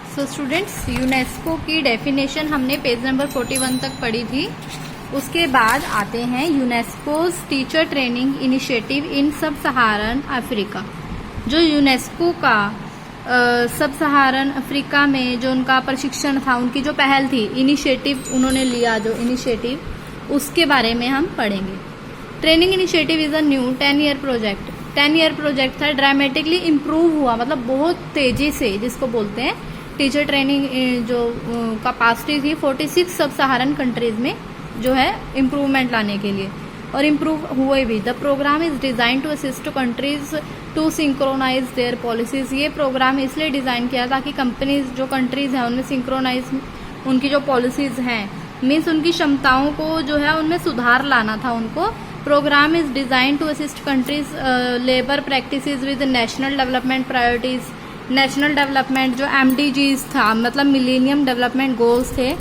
So students, UNESCO की definition हमने page number 41 तक पढ़ी थी। उसके बाद आते हैं UNESCO's teacher training initiative in सब सहारन अफ्रीका। जो यूनेस्को का सब सहारन अफ्रीका में जो उनका प्रशिक्षण था, उनकी जो पहल थी, इनिशिएटिव उन्होंने लिया, जो इनिशिएटिव, उसके बारे में हम पढ़ेंगे। Training initiative is a new 10-year project. 10-year project था, ड्रामेटिकली इम्प्रूव हुआ, मतलब बहुत तेजी से, जिसको बोलते हैं टीचर ट्रेनिंग जो कैपेसिटी थी 46 सब सहारन कंट्रीज में जो है इम्प्रूवमेंट लाने के लिए, और इम्प्रूव हुए भी। The program is design to assist countries to synchronize their policies. ये प्रोग्राम इसलिए डिजाइन किया ताकि कंपनीज, जो कंट्रीज हैं, उनमें सिंक्रोनाइज उनकी जो पॉलिसीज हैं, मीन्स उनकी क्षमताओं को जो है उनमें सुधार लाना था उनको। Program is design to assist countries labour practices with national development priorities. National development जो MDGs था, मतलब मिलेनियम डेवलपमेंट गोल्स थे।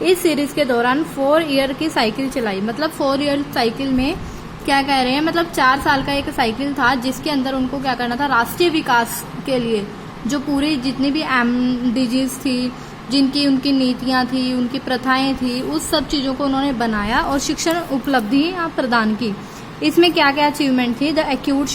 इस सीरीज के दौरान 4 ईयर की साइकिल चलाई। मतलब 4 ईयर साइकिल में क्या कह रहे हैं, मतलब 4 साल का एक साइकिल था जिसके अंदर उनको क्या करना था, राष्ट्रीय विकास के लिए जो पूरी जितनी भी MDGs थी, जिनकी उनकी नीतियां थी, उनकी प्रथाएं थी, उस सब चीजों को उन्होंने बनाया और शिक्षण उपलब्धि प्रदान की। इसमें क्या क्या अचीवमेंट थी? The acute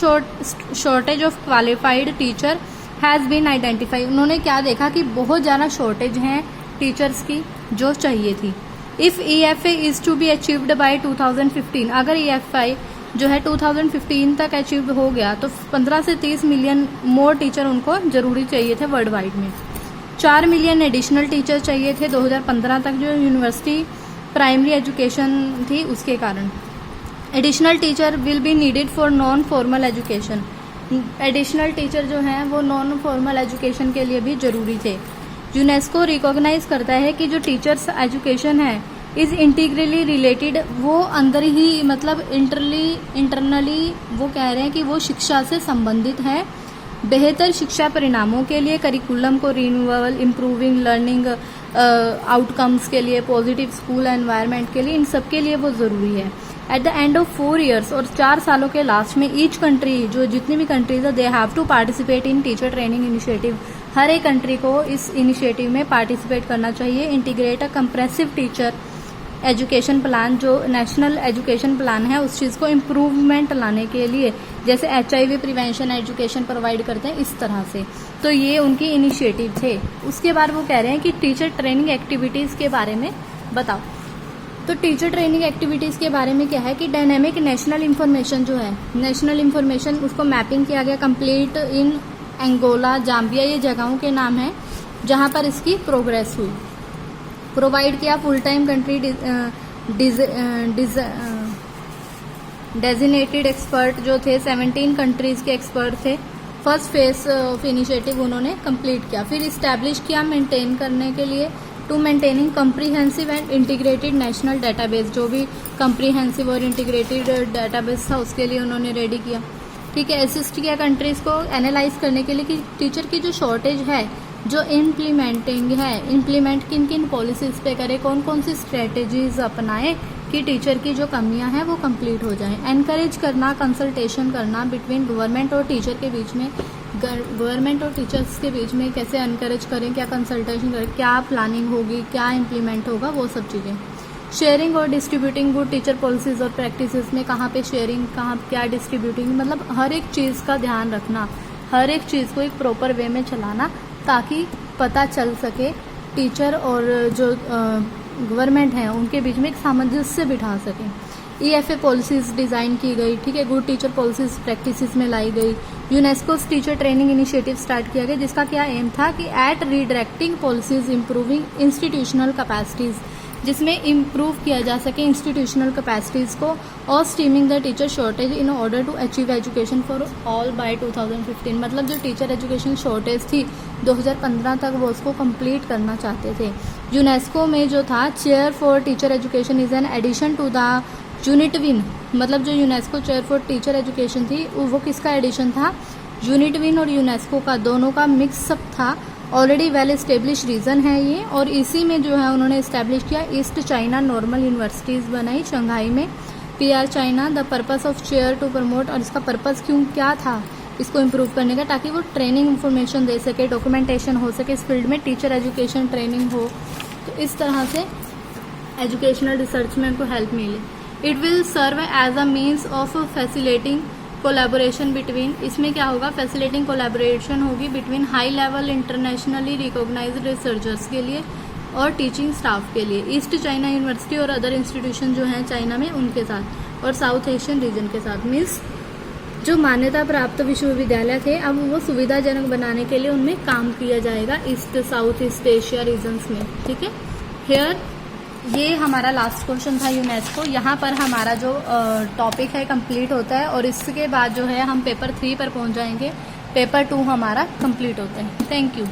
shortage of qualified teacher has been identify. उन्होंने क्या देखा कि बहुत ज्यादा शॉर्टेज है टीचर्स की जो चाहिए थी। If EFA is to be achieved by 2015, अगर EFI जो है 2015 तक अचीव हो गया तो 15 से 30 मिलियन मोर टीचर उनको जरूरी चाहिए थे वर्ल्ड वाइड में। 4 मिलियन एडिशनल टीचर चाहिए थे 2015 तक, जो यूनिवर्सिटी प्राइमरी एजुकेशन थी उसके कारण। Additional teacher will be needed for non formal education. Additional teacher जो हैं वो नॉन फॉर्मल एजुकेशन के लिए भी जरूरी थे। यूनेस्को रिकॉग्नाइज करता है कि जो टीचर्स एजुकेशन है इज इंटीग्रली रिलेटेड, वो अंदर ही, मतलब इंटरनली वो कह रहे हैं कि वो शिक्षा से संबंधित है। बेहतर शिक्षा परिणामों के लिए, करिकुलम को रिन्यूअल, इम्प्रूविंग लर्निंग आउटकम्स के लिए, पॉजिटिव स्कूल एनवायरनमेंट के लिए, इन सब के लिए वो जरूरी है। At the end of 4 years, और 4 सालों के लास्ट में, ईच कंट्री, जो जितनी भी कंट्रीज है, they have to participate in teacher training initiative. हर एक कंट्री को इस इनिशिएटिव में पार्टिसिपेट करना चाहिए। Integrate a comprehensive teacher education plan, जो नेशनल एजुकेशन प्लान है, उस चीज़ को इम्प्रूवमेंट लाने के लिए, जैसे HIV प्रिवेंशन एजुकेशन प्रोवाइड करते हैं, इस तरह से। तो ये उनकी इनिशिएटिव थे। उसके बाद वो कह रहे हैं कि टीचर ट्रेनिंग एक्टिविटीज़ के बारे में बताओ। तो टीचर ट्रेनिंग एक्टिविटीज़ के बारे में क्या है कि डायनेमिक नेशनल इन्फॉर्मेशन जो है, नेशनल इन्फॉर्मेशन, उसको मैपिंग किया गया कंप्लीट इन एंगोला, जाम्बिया, ये जगहों के नाम हैं जहाँ पर इसकी प्रोग्रेस हुई। प्रोवाइड किया full time country designated expert जो थे, 17 कंट्रीज के एक्सपर्ट थे। फर्स्ट फेज ऑफ इनिशिएटिव उन्होंने कंप्लीट किया। फिर इस्टेब्लिश किया मेंटेन करने के लिए, to maintaining comprehensive and integrated national database, जो भी कम्प्रीहेंसिव और इंटीग्रेटेड डेटाबेस था उसके लिए उन्होंने रेडी किया। ठीक है, असिस्ट किया कंट्रीज को एनालाइज करने के लिए कि टीचर की जो शॉर्टेज है, जो इम्प्लीमेंटिंग है, इम्प्लीमेंट किन किन पॉलिसीज पे करे, कौन कौन सी स्ट्रेटेजीज अपनाए कि टीचर की जो कमियां हैं वो कंप्लीट हो जाएं। एनकरेज करना, कंसल्टेशन करना बिटवीन गवर्नमेंट और टीचर के बीच में, गवर्नमेंट और टीचर्स के बीच में कैसे एनकरेज करें, क्या कंसल्टेशन करें, क्या प्लानिंग होगी, क्या इम्प्लीमेंट होगा, वो सब चीज़ें। शेयरिंग और डिस्ट्रीब्यूटिंग गुड टीचर पॉलिसीज और प्रैक्टिसेस में कहाँ पे शेयरिंग, कहाँ क्या डिस्ट्रीब्यूटिंग, मतलब हर एक चीज़ का ध्यान रखना, हर एक चीज़ को एक प्रॉपर वे में चलाना ताकि पता चल सके टीचर और जो गवर्नमेंट है उनके बीच में एक सामंजस्य बिठा सकें। EFA पॉलिसीज डिज़ाइन की गई। ठीक है, गुड टीचर पॉलिसीज प्रैक्टिसेस में लाई गई। UNESCO teacher training initiative start किया गया, जिसका क्या एम था कि at redirecting policies improving institutional capacities, जिसमें इम्प्रूव किया जा सके इंस्टीट्यूशनल कैपेसिटीज़ को, और stemming the teacher shortage in order to achieve education for all by 2015। मतलब जो टीचर एजुकेशन शॉर्टेज थी 2015 तक, वो उसको कंप्लीट करना चाहते थे। यूनेस्को में जो था, chair for teacher education is an addition to the unit win. मतलब जो UNESCO chair for teacher education थी, वो किसका एडिशन था? यूनिट विन और यूनेस्को का, दोनों का मिक्सअप था। ऑलरेडी वेल एस्टेब्लिश रीजन है ये, और इसी में जो है उन्होंने इस्टेब्लिश किया ईस्ट चाइना नॉर्मल यूनिवर्सिटीज़ बनाई शंघाई में। PR China, the purpose of chair to promote, और इसका पर्पस क्या था इसको इम्प्रूव करने का, ताकि वो ट्रेनिंग इन्फॉर्मेशन दे सके, डॉक्यूमेंटेशन हो सके इस फील्ड में, टीचर एजुकेशन ट्रेनिंग हो, तो इस तरह से एजुकेशनल रिसर्च में उनको हेल्प मिले। It will serve as a means of facilitating collaboration between, इसमें क्या होगा, फैसिलिटेटिंग कोलैबोरेशन होगी between high level internationally recognised researchers के लिए और टीचिंग स्टाफ के लिए, ईस्ट चाइना यूनिवर्सिटी और अदर इंस्टीट्यूशन जो हैं चाइना में उनके साथ, और साउथ एशियन रीजन के साथ। मीन्स जो मान्यता प्राप्त विश्वविद्यालय थे अब वो सुविधाजनक बनाने के लिए उनमें काम किया जाएगा East South East Asia regions में। ठीक है, हियर ये हमारा लास्ट क्वेश्चन था यूनेस्को। यहाँ पर हमारा जो टॉपिक है कंप्लीट होता है और इसके बाद जो है हम पेपर 3 पर पहुँच जाएंगे, पेपर 2 हमारा कंप्लीट होता है। Thank you.